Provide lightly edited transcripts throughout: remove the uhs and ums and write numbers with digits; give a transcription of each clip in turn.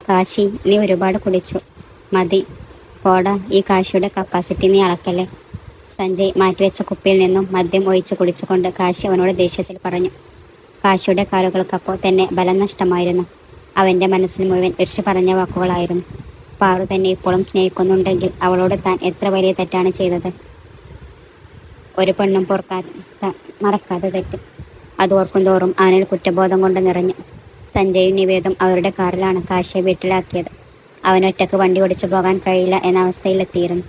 കാശി, നീ ഒരുപാട് കുടിച്ചു. മതി. പോടാ, ഈ കാശിയുടെ കപ്പാസിറ്റി നീ അളക്കല്ലേ. സഞ്ജയ് മാറ്റിവെച്ച കുപ്പിയിൽ നിന്നും മദ്യം ഒഴിച്ച് കുടിച്ചുകൊണ്ട് കാശി അവനോട് ദേഷ്യത്തിൽ പറഞ്ഞു. കാശിയുടെ കാലുകൾക്കപ്പോൾ തന്നെ ബലം നഷ്ടമായിരുന്നു. അവൻ്റെ മനസ്സിൽ മുഴുവൻ ഇർഷ്യ പറഞ്ഞ വാക്കുകളായിരുന്നു. പാറു തന്നെ ഇപ്പോഴും സ്നേഹിക്കുന്നുണ്ടെങ്കിൽ അവളോട് താൻ എത്ര വലിയ തെറ്റാണ് ചെയ്തത്. ഒരു പെണ്ണും മറക്കാതെ തെറ്റ്. അത് ഓർക്കും തോറും അവനിൽ കുറ്റബോധം കൊണ്ട് നിറഞ്ഞു. സഞ്ജയും നിവേദും അവരുടെ കാറിലാണ് കാശിയെ വീട്ടിലാക്കിയത്. അവനൊറ്റക്ക് വണ്ടി ഓടിച്ചു പോകാൻ കഴിയില്ല എന്ന അവസ്ഥയിലെത്തിയിരുന്നു.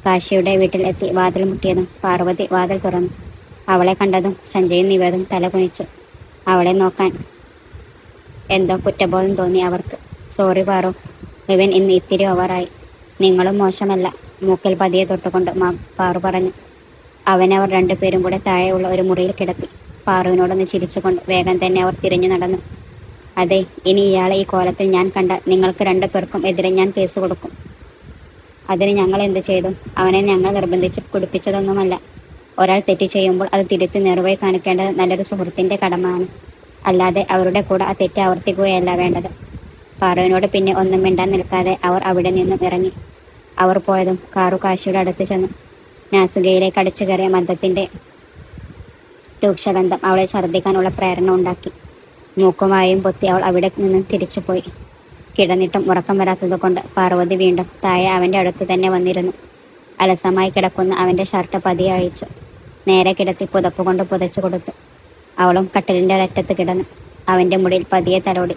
കാശിയുടെ വീട്ടിൽ എത്തി വാതിൽ മുട്ടിയതും പാർവതി വാതിൽ തുറന്നു. അവളെ കണ്ടതും സഞ്ജയും നിവേദും തല കുനിച്ചു. അവളെ നോക്കാൻ എന്തോ കുറ്റബോധം തോന്നി അവർക്ക്. സോറി പാറു, ഇവൻ ഇന്ന് ഇത്തിരി ഓവറായി. നിങ്ങളും മോശമല്ല, മൂക്കിൽ പതിയെ തൊട്ടുകൊണ്ട് പാറു പറഞ്ഞു. അവനവർ രണ്ടുപേരും കൂടെ താഴെയുള്ള ഒരു മുറിയിൽ കിടത്തി. പാറുവിനോടൊന്ന് ചിരിച്ചുകൊണ്ട് വേഗം തന്നെ അവർ തിരിഞ്ഞു നടന്നു. അതെ, ഇനി ഇയാളെ ഈ കോലത്തിൽ ഞാൻ കണ്ടാൽ നിങ്ങൾക്ക് രണ്ടുപേർക്കും എതിരെ ഞാൻ കേസ് കൊടുക്കും. അതിന് ഞങ്ങൾ എന്ത് ചെയ്തു? അവനെ ഞങ്ങൾ നിർബന്ധിച്ച് കുടിപ്പിച്ചതൊന്നുമല്ല. ഒരാൾ തെറ്റ് ചെയ്യുമ്പോൾ അത് തിരുത്തി നേർവഴി കാണിക്കേണ്ടത് നല്ലൊരു സുഹൃത്തിൻ്റെ കടമയാണ്. അല്ലാതെ അവരുടെ കൂടെ ആ തെറ്റ് ആവർത്തിക്കുകയല്ല വേണ്ടത്. പാറുവിനോട് പിന്നെ ഒന്നും മിണ്ടാൻ നിൽക്കാതെ അവർ അവിടെ നിന്നും ഇറങ്ങി. അവർ പോയതും കാറു കാശിയുടെ അടുത്ത് ചെന്നു. നാസികയിലേക്ക് അടിച്ചു കയറിയ മദ്യത്തിൻ്റെ രൂക്ഷഗന്ധം അവളെ ഛർദ്ദിക്കാനുള്ള പ്രേരണ ഉണ്ടാക്കി. മൂക്കുമായും പൊത്തി അവൾ അവിടെ നിന്നും തിരിച്ചുപോയി. കിടന്നിട്ടും ഉറക്കം വരാത്തതുകൊണ്ട് പാർവതി വീണ്ടും താഴെ അവൻ്റെ അടുത്തു തന്നെ വന്നിരുന്നു. അലസമായി കിടക്കുന്ന അവൻ്റെ ഷർട്ട് പതിയെ അഴിച്ചു. നേരെ കിടത്തി പുതപ്പ് കൊണ്ട് പുതച്ചു കൊടുത്തു. അവളും കട്ടിലിൻ്റെ ഒരറ്റത്ത് കിടന്നു. അവൻ്റെ മുടിയിൽ പതിയെ തലോടി.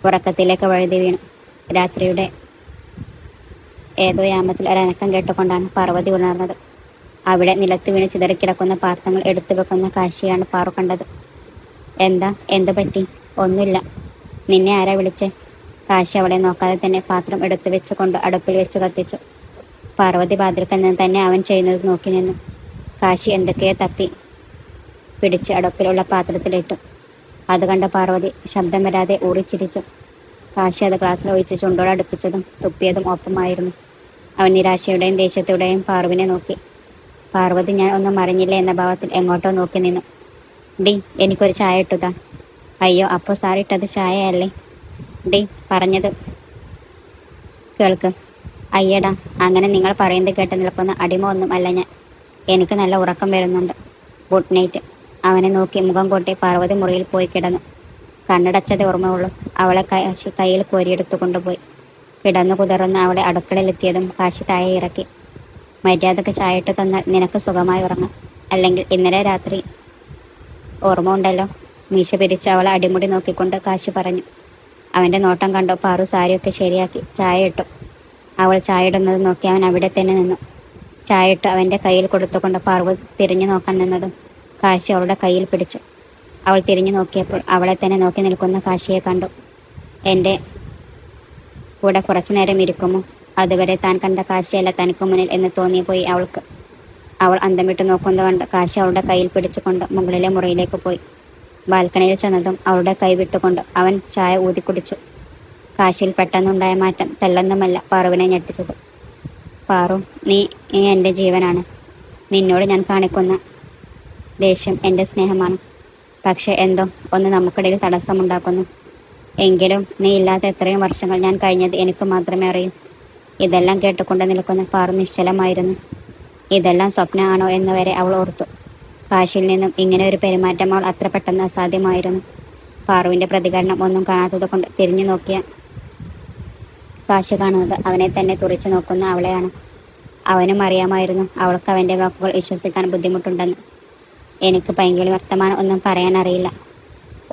ഉറക്കത്തിലേക്ക് വഴുതി വീണു. രാത്രിയുടെ ഏതോ യാമത്തിൽ ഒരനക്കം കേട്ടുകൊണ്ടാണ് പാർവതി ഉണർന്നത്. അവിടെ നിലത്തു വീണ് ചിതറിക്കിടക്കുന്ന പാത്രങ്ങൾ എടുത്തു വെക്കുന്ന കാശിയാണ് പാറു കണ്ടത്. എന്താ, എന്തു പറ്റി? ഒന്നുമില്ല. നിന്നെ ആരാ വിളിച്ചേ? കാശി അവളെ നോക്കാതെ തന്നെ പാത്രം എടുത്തു വെച്ചുകൊണ്ട് അടുപ്പിൽ വെച്ച് കത്തിച്ചു. പാർവതി വാതിൽക്കൽ നിന്ന് തന്നെ അവൻ ചെയ്യുന്നത് നോക്കി നിന്നു. കാശി എന്തൊക്കെയോ തപ്പി പിടിച്ച് അടുപ്പിലുള്ള പാത്രത്തിലിട്ടു. അത് കണ്ട പാർവതി ശബ്ദം വരാതെ ഊറിച്ചിരിച്ചു. കാശി അത് ഗ്ലാസ്സിൽ ഒഴിച്ച് ചുണ്ടോട് അടുപ്പിച്ചതും തുപ്പിയതും ഒപ്പമായിരുന്നു. അവൻ നിരാശയുടെയും ദേഷ്യത്തോടെയും പാർവിനെ നോക്കി. പാർവതി ഞാൻ ഒന്നും അറിഞ്ഞില്ല എന്ന ഭാവത്തിൽ എങ്ങോട്ടോ നോക്കി നിന്നു. ഡി, എനിക്കൊരു ചായ ഇട്ടുതാ. അയ്യോ, അപ്പോൾ സാർ ഇട്ടത് ചായയല്ലേ? ഡി, പറഞ്ഞത് കേൾക്ക്. അയ്യടാ, അങ്ങനെ നിങ്ങൾ പറയുന്നത് കേട്ട് നിൽക്കുന്ന അടിമ ഒന്നും അല്ല ഞാൻ. എനിക്ക് നല്ല ഉറക്കം വരുന്നുണ്ട്. Good night. അവനെ നോക്കി മുഖം കൊട്ടി പാർവതി മുറിയിൽ പോയി കിടന്നു. കണ്ണടച്ചതേ ഓർമ്മയുള്ളൂ. അവളെ കാശി കയ്യിൽ കോരിയെടുത്തു കൊണ്ടുപോയി. കിടന്നു കുതിർന്ന് അവളെ അടുക്കളയിലെത്തിയതും കാശി താഴെ ഇറക്കി. മര്യാദക്ക് ചായ ഇട്ട് തന്നാൽ നിനക്ക് സുഖമായി ഉറങ്ങാം. അല്ലെങ്കിൽ ഇന്നലെ രാത്രി ഓർമ്മ ഉണ്ടല്ലോ. മീശ പിരിച്ച് അവളെ അടിമുടി നോക്കിക്കൊണ്ട് കാശി പറഞ്ഞു. അവൻ്റെ നോട്ടം കണ്ടു പാറു സാരിയൊക്കെ ശരിയാക്കി ചായ ഇട്ടു. അവൾ ചായ ഇടുന്നത് നോക്കി അവൻ അവിടെ തന്നെ നിന്നു. ചായ ഇട്ട് അവൻ്റെ കയ്യിൽ കൊടുത്തുകൊണ്ട് പാർവതി തിരിഞ്ഞു നോക്കാൻ നിന്നതും കാശി അവളുടെ കയ്യിൽ പിടിച്ചു. അവൾ തിരിഞ്ഞു നോക്കിയപ്പോൾ അവളെ തന്നെ നോക്കി നിൽക്കുന്ന കാശിയെ കണ്ടു. എൻ്റെ കൂടെ കുറച്ചു നേരം ഇരിക്കുമോ? അതുവരെ താൻ കണ്ട കാശിയല്ല തനിക്ക് മുന്നിൽ എന്ന് തോന്നിപ്പോയി അവൾക്ക്. അവൾ അന്തം വിട്ട് നോക്കുന്നത് കണ്ട് കാശി അവളുടെ കയ്യിൽ പിടിച്ചുകൊണ്ട് മുകളിലെ മുറിയിലേക്ക് പോയി. ബാൽക്കണിയിൽ ചെന്നതും അവളുടെ കൈ വിട്ടുകൊണ്ട് അവൻ ചായ ഊതിക്കുടിച്ചു. കാശിയിൽ പെട്ടെന്നുണ്ടായ മാറ്റം തെല്ലൊന്നുമല്ല പാറുവിനെ ഞെട്ടിച്ചത്. പാറു, നീ എൻ്റെ ജീവനാണ്. നിന്നോട് ഞാൻ കാണിക്കുന്ന ദേഷ്യം എൻ്റെ സ്നേഹമാണ്. പക്ഷെ എന്തോ ഒന്ന് നമുക്കിടയിൽ തടസ്സമുണ്ടാക്കുന്നു. എങ്കിലും നീ ഇല്ലാത്ത എത്രയും വർഷങ്ങൾ ഞാൻ കഴിഞ്ഞത് എനിക്ക് മാത്രമേ അറിയൂ. ഇതെല്ലാം കേട്ടുകൊണ്ട് നിൽക്കുന്ന പാറു നിശ്ചലമായിരുന്നു. ഇതെല്ലാം സ്വപ്നമാണോ എന്ന് വരെ അവൾ ഓർത്തു. കാശിയിൽ നിന്നും ഇങ്ങനെ ഒരു പെരുമാറ്റം അവൾ അത്ര പെട്ടെന്ന് അസാധ്യമായിരുന്നു. പാറുവിൻ്റെ പ്രതികരണം ഒന്നും കാണാത്തത് കൊണ്ട് തിരിഞ്ഞു നോക്കിയ കാശി കാണുന്നത് അവനെ തന്നെ തുറിച്ചു നോക്കുന്ന അവളെയാണ്. അവനും അറിയാമായിരുന്നു അവൾക്ക് അവൻ്റെ വാക്കുകൾ വിശ്വസിക്കാൻ ബുദ്ധിമുട്ടുണ്ടെന്ന്. എനിക്ക് പൈങ്കിളി വർത്തമാനം ഒന്നും പറയാൻ അറിയില്ല.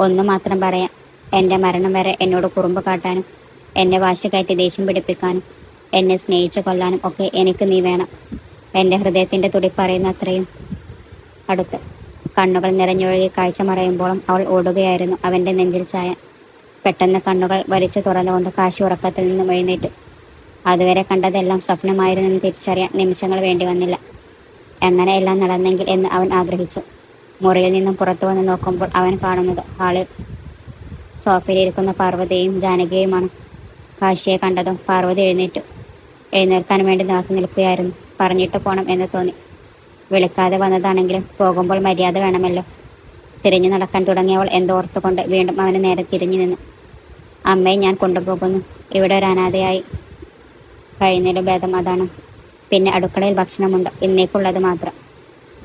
ഒന്നു മാത്രം പറയാം. എൻ്റെ മരണം വരെ എന്നോട് കുറുമ്പ് കാട്ടാനും എന്നെ വാശി കയറ്റി ദേഷ്യം പിടിപ്പിക്കാനും എന്നെ സ്നേഹിച്ചു കൊല്ലാനും ഒക്കെ എനിക്ക് നീ വേണം. എൻ്റെ ഹൃദയത്തിൻ്റെ തുടിപ്പറയുന്ന അത്രയും അടുത്ത്. കണ്ണുകൾ നിറഞ്ഞൊഴുകി കാഴ്ച മറയുമ്പോഴും അവൾ ഓടുകയായിരുന്നു അവൻ്റെ നെഞ്ചിൽ ചായ. പെട്ടെന്ന് കണ്ണുകൾ വലിച്ചു തുറന്നുകൊണ്ട് കാശി ഉറക്കത്തിൽ നിന്നും എഴുന്നേറ്റു. അതുവരെ കണ്ടതെല്ലാം സ്വപ്നമായിരുന്നെന്ന് തിരിച്ചറിയാൻ നിമിഷങ്ങൾ വേണ്ടി വന്നില്ല. എങ്ങനെ എല്ലാം നടന്നെങ്കിൽ എന്ന് അവൻ ആഗ്രഹിച്ചു. മുറിയിൽ നിന്നും പുറത്തു വന്ന് നോക്കുമ്പോൾ അവൻ കാണുന്നത് ഹാളിൽ സോഫയിലിരിക്കുന്ന പാർവതിയെയും ജാനകിയെയുമാണ്. കാശിയെ കണ്ടതും പാർവതി എഴുന്നേറ്റു. എഴുന്നേൽക്കാൻ വേണ്ടി നോക്കി നിൽക്കുകയായിരുന്നു. പറഞ്ഞിട്ട് പോകണം എന്ന് തോന്നി. വിളിക്കാതെ വന്നതാണെങ്കിലും പോകുമ്പോൾ മര്യാദ വേണമല്ലോ. തിരിഞ്ഞു നടക്കാൻ തുടങ്ങിയവൾ എന്തോർത്തുകൊണ്ട് വീണ്ടും അവന് നേരെ തിരിഞ്ഞു നിന്നു. അമ്മയെ ഞാൻ കൊണ്ടുപോകുന്നു. ഇവിടെ ഒരു അനാഥയായി കഴിയുന്നതിലും ഭേദം അതാണ്. പിന്നെ അടുക്കളയിൽ ഭക്ഷണമുണ്ട്, ഇന്നേക്കുള്ളത് മാത്രം.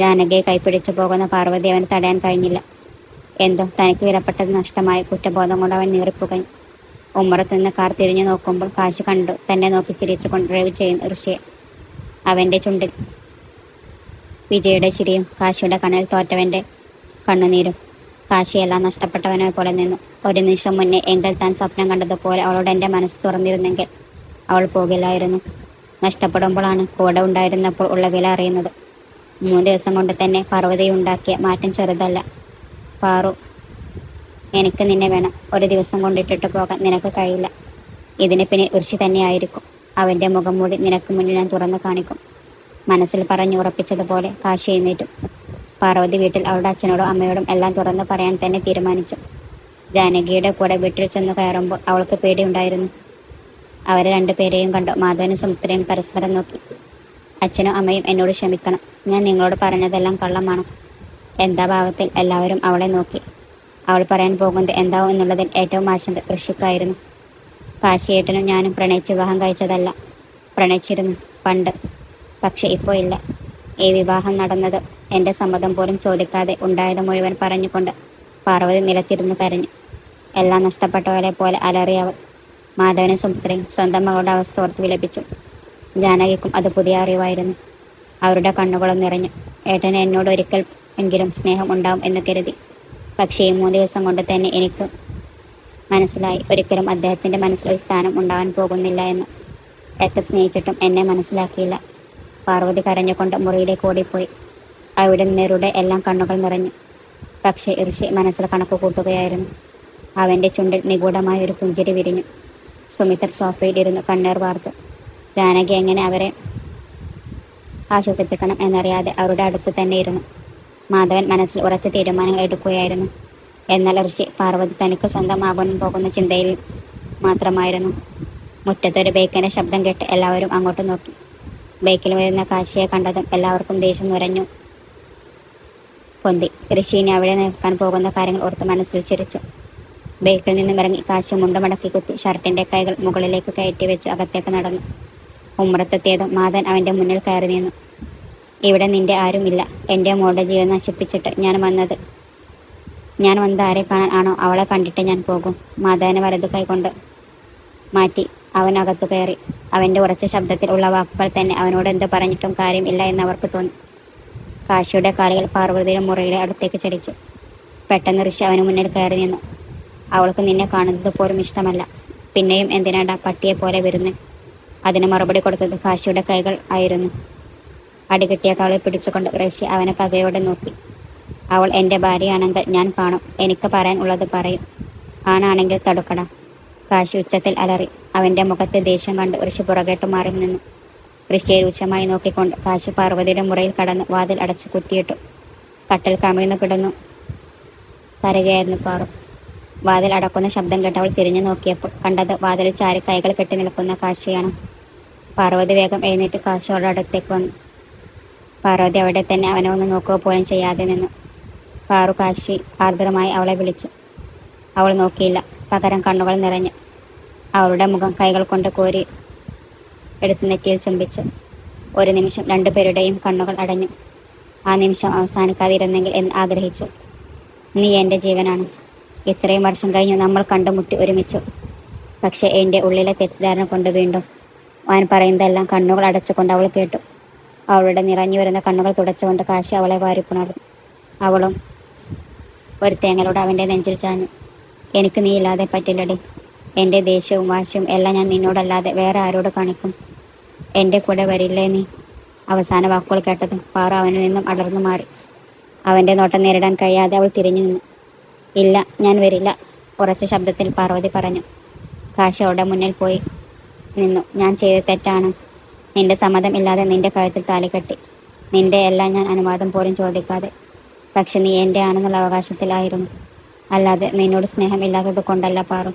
ജാനകിയെ കൈപ്പിടിച്ചു പോകുന്ന പാർവതി അവന് തടയാൻ കഴിഞ്ഞില്ല. എന്തോ തനിക്ക് വിലപ്പെട്ടത് നഷ്ടമായ കുറ്റബോധം കൊണ്ട് അവൻ നീറിപ്പുകഞ്ഞു. ഉമ്മറത്തു നിന്ന് കാർ തിരിഞ്ഞു നോക്കുമ്പോൾ കാശി കണ്ടു തന്നെ നോക്കി ചിരിച്ചുകൊണ്ട് ഡ്രൈവ് ചെയ്യുന്ന ഋഷിയെ. അവൻ്റെ ചുണ്ടിൽ വിജയുടെ ചിരിയും കാശിയുടെ കണ്ണിൽ തോറ്റവൻ്റെ കണ്ണുനീരും. കാശിയെല്ലാം നഷ്ടപ്പെട്ടവനെ പോലെ നിന്നു. ഒരു നിമിഷം മുന്നേ എങ്കിൽ താൻ സ്വപ്നം കണ്ടതുപോലെ അവളോട് എൻ്റെ മനസ്സ് തുറന്നിരുന്നെങ്കിൽ അവൾ പോകില്ലായിരുന്നു. നഷ്ടപ്പെടുമ്പോഴാണ് കൂടെ ഉണ്ടായിരുന്നപ്പോൾ ഉള്ള വില അറിയുന്നത്. 3 ദിവസം കൊണ്ട് തന്നെ പാർവതി ഉണ്ടാക്കിയ മാറ്റം ചെറുതല്ല. പാറു, എനിക്ക് നിന്നെ വേണം. ഒരു ദിവസം കൊണ്ട് ഇട്ടിട്ട് പോകാൻ നിനക്ക് കഴിയില്ല. ഇതിന് പിന്നെ ഋഷി തന്നെയായിരിക്കും. അവൻ്റെ മുഖം മൂടി നിനക്ക് മുന്നിൽ ഞാൻ തുറന്നു കാണിക്കും. മനസ്സിൽ പറഞ്ഞു ഉറപ്പിച്ചതുപോലെ കാശി എഴുന്നേറ്റു. പാർവതി വീട്ടിൽ അവളുടെ അച്ഛനോടും അമ്മയോടും എല്ലാം തുറന്നു പറയാൻ തന്നെ തീരുമാനിച്ചു. ജാനകിയുടെ കൂടെ വീട്ടിൽ ചെന്ന് കയറുമ്പോൾ അവൾക്ക് പേടിയുണ്ടായിരുന്നു. അവരെ രണ്ടുപേരെയും കണ്ടു മാധവനും സുമിത്രയും പരസ്പരം നോക്കി. അച്ഛനും അമ്മയും എന്നോട് ക്ഷമിക്കണം, ഞാൻ നിങ്ങളോട് പറഞ്ഞതെല്ലാം കള്ളമാണ്. എന്താ ഭാവത്തിൽ എല്ലാവരും അവളെ നോക്കി. അവൾ പറയാൻ പോകുന്നത് എന്താവും എന്നുള്ളതിൽ ഏറ്റവും ആശങ്ക ഋഷിക്കായിരുന്നു. കാശിയേട്ടനും ഞാനും പ്രണയിച്ച് വിവാഹം കഴിച്ചതല്ല. പ്രണയിച്ചിരുന്നു പണ്ട്, പക്ഷെ ഇപ്പോൾ ഇല്ല. ഈ വിവാഹം നടന്നത് എൻ്റെ സമ്മതം പോലും ചോദിക്കാതെ ഉണ്ടായത് മുഴുവൻ പറഞ്ഞുകൊണ്ട് പാർവതി നിലത്തിരുന്ന് കരഞ്ഞു. എല്ലാം നഷ്ടപ്പെട്ടവരെ പോലെ അലറിയവൾ. മാധവനും സുമിത്രയും സ്വന്തം മകളുടെ അവസ്ഥ ഓർത്ത് വിലപിച്ചു. ജാനകിക്കും അത് പുതിയ അറിവായിരുന്നു. അവരുടെ കണ്ണുകളും നിറഞ്ഞു. ഏട്ടന് എന്നോട് ഒരിക്കൽ എങ്കിലും സ്നേഹം ഉണ്ടാവും എന്ന് കരുതി. പക്ഷേ ഈ 3 ദിവസം കൊണ്ട് തന്നെ എനിക്ക് മനസ്സിലായി, ഒരിക്കലും അദ്ദേഹത്തിൻ്റെ മനസ്സിലൊരു സ്ഥാനം ഉണ്ടാവാൻ പോകുന്നില്ല എന്ന്. എത്ര സ്നേഹിച്ചിട്ടും എന്നെ മനസ്സിലാക്കിയില്ല. പാർവതി കരഞ്ഞുകൊണ്ട് മുറിയിലേക്ക് ഓടിപ്പോയി. അവിടെ നിന്നവരുടെ എല്ലാം കണ്ണുകൾ നിറഞ്ഞു. പക്ഷേ ഋഷി മനസ്സിൽ കണക്ക് കൂട്ടുകയായിരുന്നു. അവൻ്റെ ചുണ്ടിൽ നിഗൂഢമായ ഒരു പുഞ്ചിരി വിരിഞ്ഞു. സുമിത്ര സോഫയിൽ ഇരുന്ന് കണ്ണീർ വാർത്തു. ജാനകി എങ്ങനെ അവരെ ആശ്വസിപ്പിക്കണം എന്നറിയാതെ അവരുടെ അടുത്ത് തന്നെ ഇരുന്നു. മാധവൻ മനസ്സിൽ ഉറച്ച തീരുമാനങ്ങൾ എടുക്കുകയായിരുന്നു. എന്നാൽ ഋഷി പാർവതി തനിക്ക് സ്വന്തമാകാൻ പോകുന്ന ചിന്തയിൽ മാത്രമായിരുന്നു. മുറ്റത്തൊരു ബൈക്കിൻ്റെ ശബ്ദം കേട്ട് എല്ലാവരും അങ്ങോട്ട് നോക്കി. ബൈക്കിൽ വരുന്ന കാശിയെ കണ്ടതും എല്ലാവർക്കും ദേഷ്യം നുരഞ്ഞു പൊന്തി. ഋഷിനെ അവിടെ നിൽക്കാൻ പോകുന്ന കാര്യങ്ങൾ ഓർത്ത് മനസ്സിൽ ചിരിച്ചു. ബൈക്കിൽ നിന്നും ഇറങ്ങി കാശി മുണ്ടുമടക്കി കുത്തി ഷർട്ടിൻ്റെ കൈകൾ മുകളിലേക്ക് കയറ്റി വെച്ച് അകത്തേക്ക് നടന്നു. ഉമ്മറത്തെത്തിയതും മാധവൻ അവൻ്റെ മുന്നിൽ കയറി നിന്നു. ഇവിടെ നിന്റെ ആരുമില്ല. എൻ്റെ മോളുടെ ജീവൻ നശിപ്പിച്ചിട്ട് ഞാൻ വന്നത് ആരെ കാണാൻ ആണോ? അവളെ കണ്ടിട്ട് ഞാൻ പോകും. മാധവനെ വലതു കൈകൊണ്ട് മാറ്റി അവൻ അകത്തു കയറി. അവൻ്റെ ഉറച്ച ശബ്ദത്തിൽ ഉള്ള വാക്കുകൾ തന്നെ അവനോട് എന്ത് പറഞ്ഞിട്ടും കാര്യം ഇല്ല എന്ന് അവർക്ക് തോന്നി. കാശിയുടെ കാലുകൾ പാർവതിയുടെ മുറിയുടെ അടുത്തേക്ക് ചലിച്ചു. പെട്ടെന്ന് ഋഷി അവന് മുന്നിൽ കയറി നിന്നു. അവൾക്ക് നിന്നെ കാണുന്നത് പോലും ഇഷ്ടമല്ല. പിന്നെയും എന്തിനാടാ പട്ടിയെ പോലെ വരുന്നേ? അതിന് മറുപടി കൊടുത്തത് കാശിയുടെ കൈകൾ ആയിരുന്നു. അടികിട്ടിയ കവളെ പിടിച്ചുകൊണ്ട് ഋഷി അവനെ പകയോടെ നോക്കി. അവൾ എൻ്റെ ഭാര്യയാണെങ്കിൽ ഞാൻ കാണും. എനിക്ക് പറയാൻ ഉള്ളത് പറയും. ആണാണെങ്കിൽ തടുക്കട. കാശി ഉച്ചത്തിൽ അലറി. അവൻ്റെ മുഖത്തെ ദേഷ്യം കണ്ട് ഋഷി പുറകേട്ട് മാറി നിന്നു. ഋഷിയെ രൂക്ഷമായി നോക്കിക്കൊണ്ട് കാശി പാർവതിയുടെ മുറിയിൽ കടന്ന് വാതിൽ അടച്ചു കുറ്റിയിട്ടു. കട്ടിൽ കമിഴ്ന്നു കിടന്നു കരകയായിരുന്നു പാറു. വാതിൽ അടക്കുന്ന ശബ്ദം കേട്ട് അവൾ തിരിഞ്ഞു നോക്കിയപ്പോൾ കണ്ടത് വാതിലിൽ ചാരി കൈകൾ കെട്ടി നിൽക്കുന്ന കാശിയാണ്. പാർവതി വേഗം എഴുന്നേറ്റ് കാശിയോടെ അടുത്തേക്ക് വന്നു. പാർവതി അവിടെ തന്നെ അവനെ ഒന്ന് നോക്കുക പോലും ചെയ്യാതെ നിന്നു. പാറു കാശി ആർദ്രമായി അവളെ വിളിച്ചു. അവൾ നോക്കിയില്ല. പകരം കണ്ണുകൾ നിറഞ്ഞു. അവളുടെ മുഖം കൈകൾ കൊണ്ട് കോരി എടുത്ത് നെറ്റിയിൽ ചുംബിച്ചു. ഒരു നിമിഷം രണ്ടുപേരുടെയും കണ്ണുകൾ അടഞ്ഞു. ആ നിമിഷം അവസാനിക്കാതിരുന്നെങ്കിൽ എന്ന് ആഗ്രഹിച്ചു. നീ എൻ്റെ ജീവനാണ്. ഇത്രയും വർഷം കഴിഞ്ഞു നമ്മൾ കണ്ടുമുട്ടി ഒരുമിച്ചു. പക്ഷേ എൻ്റെ ഉള്ളിലെ തെറ്റിദ്ധാരണ കൊണ്ട് വീണ്ടും അവൻ പറയുന്നതെല്ലാം കണ്ണുകൾ അടച്ചുകൊണ്ട് അവൾ കേട്ടു. അവളുടെ നിറഞ്ഞു വരുന്ന കണ്ണുകൾ തുടച്ചുകൊണ്ട് കാശി അവളെ വാരിപ്പുണർന്നു. അവളും ഒരു തേങ്ങലോട് അവൻ്റെ നെഞ്ചിൽ ചാഞ്ഞു. എനിക്ക് നീ ഇല്ലാതെ പറ്റില്ലടി. എൻ്റെ ദേഷ്യവും വാശിയും എല്ലാം ഞാൻ നിന്നോടല്ലാതെ വേറെ ആരോട് കാണിക്കും? എൻ്റെ കൂടെ വരില്ലേ നീ? അവസാന വാക്കുകൾ കേട്ടതും പാറു അവനിൽ നിന്നും അടർന്നു മാറി. അവൻ്റെ നോട്ടം നേരിടാൻ കഴിയാതെ അവൾ തിരിഞ്ഞു നിന്നു. ഇല്ല, ഞാൻ വരില്ല, ഉറച്ച ശബ്ദത്തിൽ പാർവതി പറഞ്ഞു. കാശി അവളുടെ മുന്നിൽ പോയി നിന്നു. ഞാൻ ചെയ്ത തെറ്റാണ്. നിന്റെ സമ്മതം ഇല്ലാതെ നിന്റെ കഴുത്തിൽ താലി കെട്ടി. നിന്റെ എല്ലാം ഞാൻ അനുവാദം പോലും ചോദിക്കാതെ. പക്ഷെ നീ എൻ്റെ ആണെന്നുള്ള അവകാശത്തിലായിരുന്നു. അല്ലാതെ നിന്നോട് സ്നേഹമില്ലാത്തത് കൊണ്ടല്ല പാറു.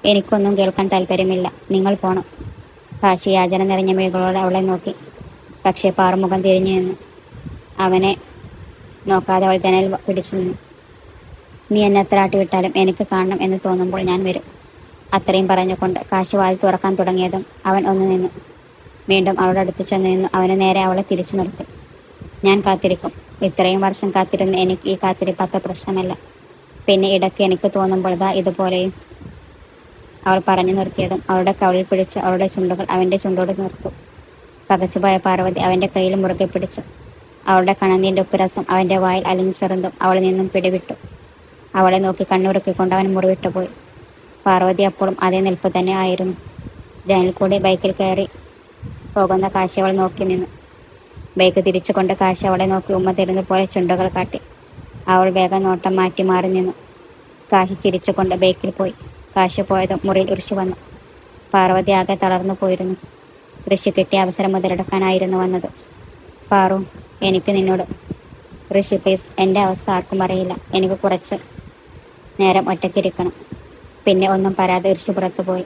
എനിക്കൊന്നും കേൾക്കാൻ താല്പര്യമില്ല. നിങ്ങൾ പോണം. കാശി യാചന നിറഞ്ഞ മിഴികളോടെ അവളെ നോക്കി. പക്ഷേ പാറു മുഖം തിരിഞ്ഞു നിന്നു. അവനെ നോക്കാതെ അവൾ ജനൽ പിടിച്ചു നിന്നു. നീ എന്നെ എത്ര ആട്ടിവിട്ടാലും എനിക്ക് കാണണം എന്ന് തോന്നുമ്പോൾ ഞാൻ വരും. അത്രയും പറഞ്ഞുകൊണ്ട് കാശി വാതിൽ തുറക്കാൻ തുടങ്ങിയതും അവൻ ഒന്ന് നിന്നു. വീണ്ടും അവളുടെ അടുത്ത് ചെന്ന് നിന്നു. അവന് നേരെ അവളെ തിരിച്ചു നിർത്തി. ഞാൻ കാത്തിരിക്കും. ഇത്രയും വർഷം കാത്തിരുന്ന് എനിക്ക് ഈ കാത്തിരിപ്പ് അത്ര പ്രശ്നമല്ല. പിന്നെ ഇടയ്ക്ക് എനിക്ക് തോന്നുമ്പോൾ ദാ ഇതുപോലെയും. അവൾ പറഞ്ഞു നിർത്തിയതും അവളുടെ കവിളിൽ പിടിച്ച് അവളുടെ ചുണ്ടുകൾ അവൻ്റെ ചുണ്ടോട് നിർത്തു. പകച്ചുപോയ പാർവതി അവൻ്റെ കയ്യിൽ മുറുകെ പിടിച്ചു. അവളുടെ കണനീൻ്റെ ഉപ്പുരസം അവൻ്റെ വായിൽ അലിഞ്ഞു ചെറുതും അവളിൽ നിന്നും പിടിവിട്ടു. അവളെ നോക്കി കണ്ണുറുക്കിക്കൊണ്ട് അവൻ മുറിവിട്ടു പോയി. പാർവതി അപ്പോഴും അതേ നിൽപ്പ് തന്നെ ആയിരുന്നു. ജനൽ കൂടി ബൈക്കിൽ കയറി പോകുന്ന കാശി അവൾ നോക്കി നിന്നു. ബൈക്ക് തിരിച്ചുകൊണ്ട് കാശി അവളെ നോക്കി ഉമ്മ തരുന്ന പോലെ ചുണ്ടുകൾ കാട്ടി. അവൾ വേഗം നോട്ടം മാറ്റി മാറി നിന്നു. കാശി ചിരിച്ചുകൊണ്ട് ബൈക്കിൽ പോയി. കാശി പോയതും മുറിയിൽ ഋഷി വന്നു. പാർവതി ആകെ തളർന്നു പോയിരുന്നു. ഋഷി കിട്ടിയ അവസരം മുതലെടുക്കാനായിരുന്നു വന്നത്. പാറു, എനിക്ക് നിന്നോട്. ഋഷി പ്ലീസ്, എൻ്റെ അവസ്ഥ ആർക്കും അറിയില്ല. എനിക്ക് കുറച്ച് നേരം ഒറ്റയ്ക്കിരിക്കണം. പിന്നെ ഒന്നും പറയാതെ ഋഷി പുറത്തുപോയി.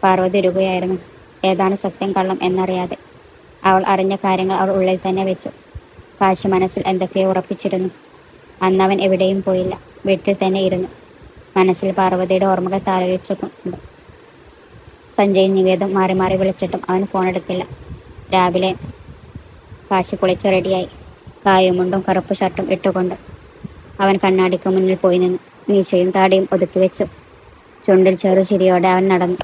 പാർവതി ഉരുകുകയായിരുന്നു. ഏതാണ് സത്യം കള്ളം എന്നറിയാതെ. അവൾ അറിഞ്ഞ കാര്യങ്ങൾ അവൾ ഉള്ളിൽ തന്നെ വെച്ചു. കാശി മനസ്സിൽ എന്തൊക്കെയോ ഉറപ്പിച്ചിരുന്നു. അന്നവൻ എവിടെയും പോയില്ല. വീട്ടിൽ തന്നെ ഇരുന്നു. മനസ്സിൽ പാർവതിയുടെ ഓർമ്മകൾ താലോലിച്ചുകൊണ്ട് സഞ്ജയ് നിവേദം മാറി മാറി വിളിച്ചിട്ടും അവൻ ഫോണെടുത്തില്ല. രാവിലെ കാശി കുളിച്ച് റെഡിയായി. കായുമുണ്ടും കറുപ്പ് ഷർട്ടും ഇട്ടുകൊണ്ട് അവൻ കണ്ണാടിക്ക് മുന്നിൽ പോയി നിന്നു. മീശയും താടിയും ഒതുക്കി വെച്ചു. ചുണ്ടിൽ ചെറുചിരിയോടെ അവൻ നടന്നു.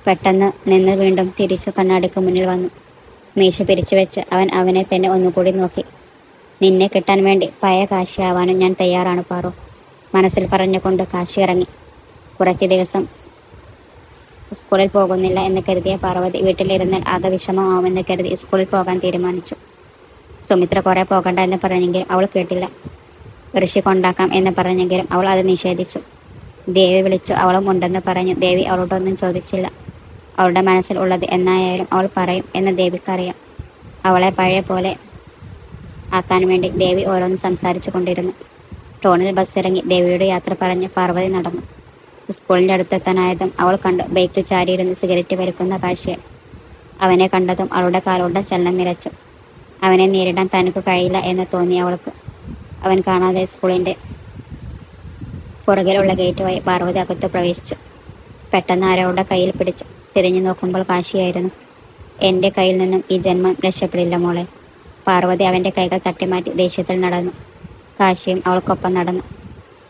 പെട്ടെന്ന് നിന്ന് വീണ്ടും തിരിച്ചു കണ്ണാടിക്ക് മുന്നിൽ വന്നു. മീശ പിരിച്ചു വെച്ച് അവൻ അവനെ തന്നെ ഒന്നുകൂടി നോക്കി. നിന്നെ കിട്ടാൻ വേണ്ടി പഴയ കാശിയാവാനും ഞാൻ തയ്യാറാണ് പാറു, മനസ്സിൽ പറഞ്ഞുകൊണ്ട് കാശി ഇറങ്ങി. കുറച്ച് ദിവസം സ്കൂളിൽ പോകുന്നില്ല എന്ന് കരുതിയ പാർവതി വീട്ടിലിരുന്നാൽ ആകെ വിഷമമാവുമെന്ന് കരുതി സ്കൂളിൽ പോകാൻ തീരുമാനിച്ചു. സുമിത്ര കുറെ പോകണ്ട എന്ന് പറഞ്ഞെങ്കിലും അവൾ കേട്ടില്ല. ഋഷി കൊണ്ടാക്കാം എന്ന് പറഞ്ഞെങ്കിലും അവൾ അത് നിഷേധിച്ചു. ദേവി വിളിച്ചു. അവളും ഉണ്ടെന്ന് പറഞ്ഞു. ദേവി അവളോടൊന്നും ചോദിച്ചില്ല. അവളുടെ മനസ്സിൽ ഉള്ളത് എന്നായാലും അവൾ പറയും എന്ന് ദേവിക്കറിയാം. അവളെ പഴയ പോലെ ആക്കാൻ വേണ്ടി ദേവി ഓരോന്ന് സംസാരിച്ചു കൊണ്ടിരുന്നു. ടോണിൽ ബസ്സിറങ്ങി ദേവിയുടെ യാത്ര പറഞ്ഞ് പാർവതി നടന്നു. സ്കൂളിൻ്റെ അടുത്തെത്താനായതും അവൾ കണ്ടു ബൈക്കിൽ ചാരിയിരുന്ന് സിഗരറ്റ് വലിക്കുന്ന കാശിയെ. അവനെ കണ്ടതും അവളുടെ കാലോടെ ചലനം നിലച്ചു. അവനെ നേരിടാൻ തനിക്ക് കഴിയില്ല എന്ന് തോന്നി അവൾക്ക്. അവൻ കാണാതെ സ്കൂളിൻ്റെ പുറകിലുള്ള ഗേറ്റ് വഴി പാർവതി അകത്ത് പ്രവേശിച്ചു. പെട്ടെന്ന് ആരോടെ കയ്യിൽ പിടിച്ചു. തിരിഞ്ഞു നോക്കുമ്പോൾ കാശിയായിരുന്നു. എൻ്റെ കയ്യിൽ നിന്നും ഈ ജന്മം രക്ഷപ്പെടില്ല മോളെ. പാർവതി അവൻ്റെ കൈകൾ തട്ടിമാറ്റി ദേഷ്യത്തിൽ നടന്നു. കാശിയും അവൾക്കൊപ്പം നടന്നു.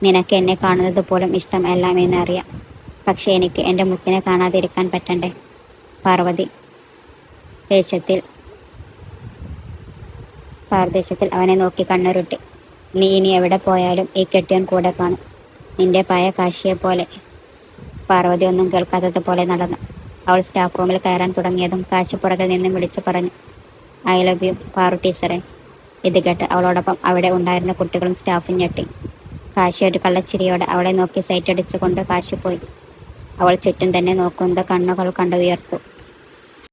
നിനക്ക് എന്നെ കാണുന്നത് പോലും ഇഷ്ടം എല്ലാം എന്നറിയാം. പക്ഷെ എനിക്ക് എൻ്റെ മുത്തിനെ കാണാതിരിക്കാൻ പറ്റണ്ടേ? പാർവതി പാർദേശത്തിൽ അവനെ നോക്കി കണ്ണുരുട്ടി. നീ ഇനി എവിടെ പോയാലും ഈ കെട്ടിയൻ കൂടെ കാണും, നിന്റെ പഴയ കാശിയെ പോലെ. പാർവതി ഒന്നും കേൾക്കാത്തതുപോലെ നടന്നു. അവൾ സ്റ്റാഫ് റൂമിൽ കയറാൻ തുടങ്ങിയതും കാശി പുറകിൽ നിന്നും വിളിച്ചു പറഞ്ഞു, ഐ ലവ് യു പാറു ടീച്ചറെ. ഇത് കേട്ട് അവളോടൊപ്പം അവിടെ ഉണ്ടായിരുന്ന കുട്ടികളും സ്റ്റാഫും ഞെട്ടി. കാശി ഒരു കള്ളച്ചിരിയോടെ അവളെ നോക്കി സൈറ്റ് അടിച്ചുകൊണ്ട് കാശി പോയി. അവൾ ചുറ്റും തന്നെ നോക്കുന്നത് കണ്ണുകൾ കണ്ടു ഉയർത്തു.